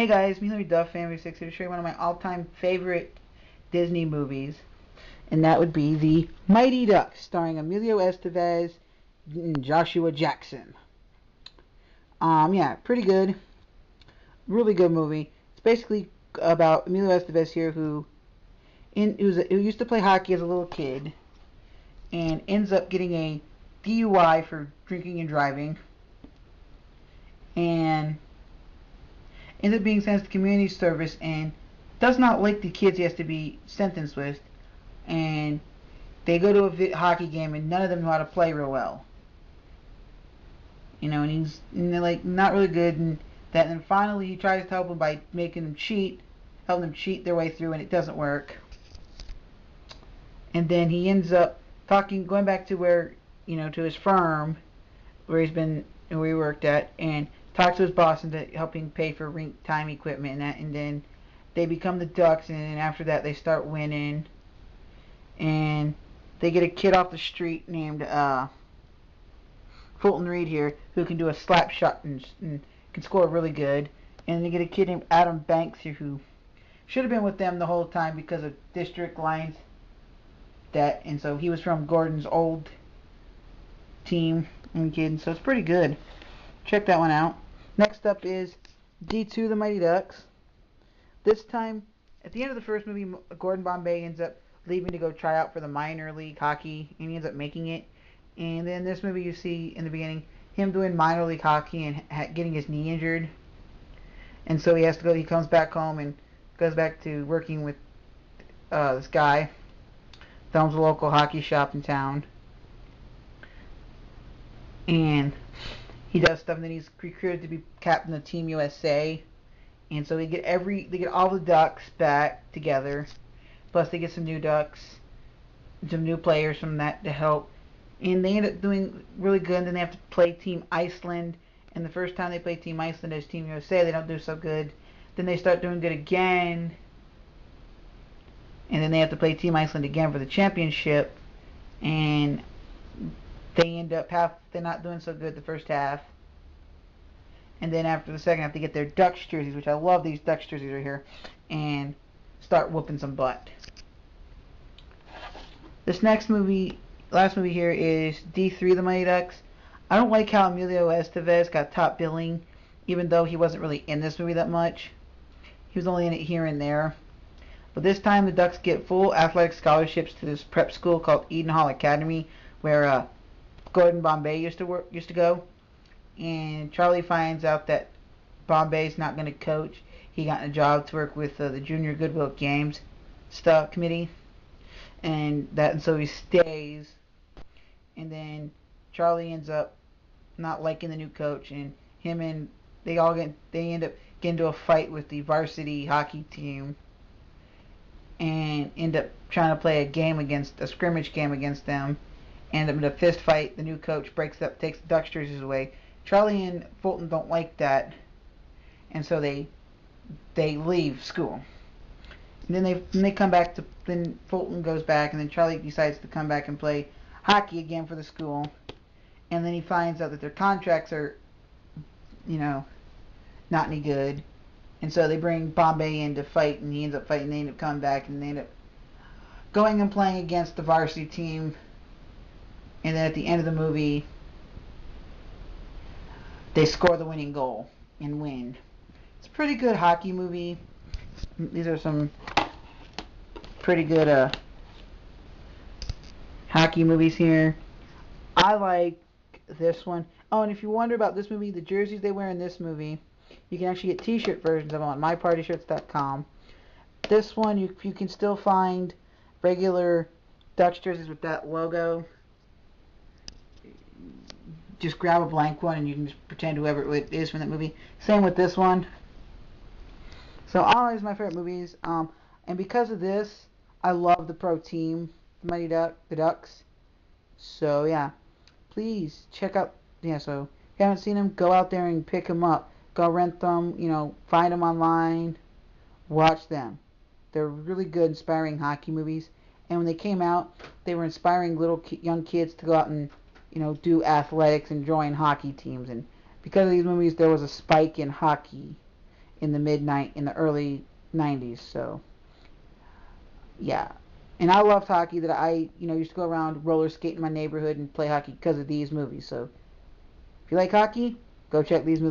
Hey guys, me Larry Duff, Family 6 here to show you one of my all-time favorite Disney movies, and that would be The Mighty Ducks, starring Emilio Estevez and Joshua Jackson. Yeah, pretty good, really good movie. It's basically about Emilio Estevez here, who used to play hockey as a little kid, and ends up getting a DUI for drinking and driving, and ends up being sentenced to community service and does not like the kids he has to be sentenced with. And they go to a hockey game and none of them know how to play real well. And they're like not really good. And then finally he tries to help them by making them cheat, helping them cheat their way through, and it doesn't work. And then he ends up going back to to his firm where he worked at, and talks to his boss into helping pay for rink time equipment and that, and then they become the Ducks, and then after that they start winning, and they get a kid off the street named Fulton Reed here who can do a slap shot and can score really good, and they get a kid named Adam Banks here who should have been with them the whole time because of district lines, and so he was from Gordon's old team and kid, so it's pretty good. Check that one out. Next up is D2 The Mighty Ducks. This time, at the end of the first movie, Gordon Bombay ends up leaving to go try out for the minor league hockey, and he ends up making it. And then this movie, you see in the beginning him doing minor league hockey and getting his knee injured, and so he has to go. He comes back home and goes back to working with this guy that owns a local hockey shop in town, and he does stuff. And then he's recruited to be captain of Team USA. And so they get all the Ducks back together. Plus they get some new Ducks, some new players from that to help. And they end up doing really good. And then they have to play Team Iceland. And the first time they play Team Iceland as Team USA, they don't do so good. Then they start doing good again. And then they have to play Team Iceland again for the championship. And they end up they're not doing so good the first half. And then after the second half, they get their Ducks jerseys, which I love these Ducks jerseys right here, and start whooping some butt. This last movie here is D3 The Mighty Ducks. I don't like how Emilio Estevez got top billing, even though he wasn't really in this movie that much. He was only in it here and there. But this time the Ducks get full athletic scholarships to this prep school called Eden Hall Academy, where Gordon Bombay used to go. And Charlie finds out that Bombay's not going to coach. He got a job to work with the Junior Goodwill Games committee, and so he stays. And then Charlie ends up not liking the new coach, and they end up getting into a fight with the varsity hockey team, and end up trying to play a scrimmage game against them. End up in a fist fight. The new coach takes the Ducks jerseys away. Charlie and Fulton don't like that, and so they leave school. And then they come back then Fulton goes back, and then Charlie decides to come back and play hockey again for the school. And then he finds out that their contracts are, not any good. And so they bring Bombay in to fight, and he ends up fighting. They end up coming back, and they end up going and playing against the varsity team. And then at the end of the movie, they score the winning goal and win. It's a pretty good hockey movie. These are some pretty good hockey movies here. I like this one. Oh, and if you wonder about this movie, the jerseys they wear in this movie, you can actually get t-shirt versions of them on mypartyshirts.com. This one, you can still find regular Ducks jerseys with that logo. Just grab a blank one and you can just pretend whoever it is from that movie. Same with this one. So always my favorite movies. And because of this, I love the pro team, the Ducks. So yeah, please check out. Yeah, so if you haven't seen them, go out there and pick them up. Go rent them. Find them online. Watch them. They're really good, inspiring hockey movies. And when they came out, they were inspiring young kids to go out and do athletics and join hockey teams. And because of these movies, there was a spike in hockey in the early 90s. So yeah, and I loved hockey. That I used to go around roller skate in my neighborhood and play hockey because of these movies. So if you like hockey, go check these movies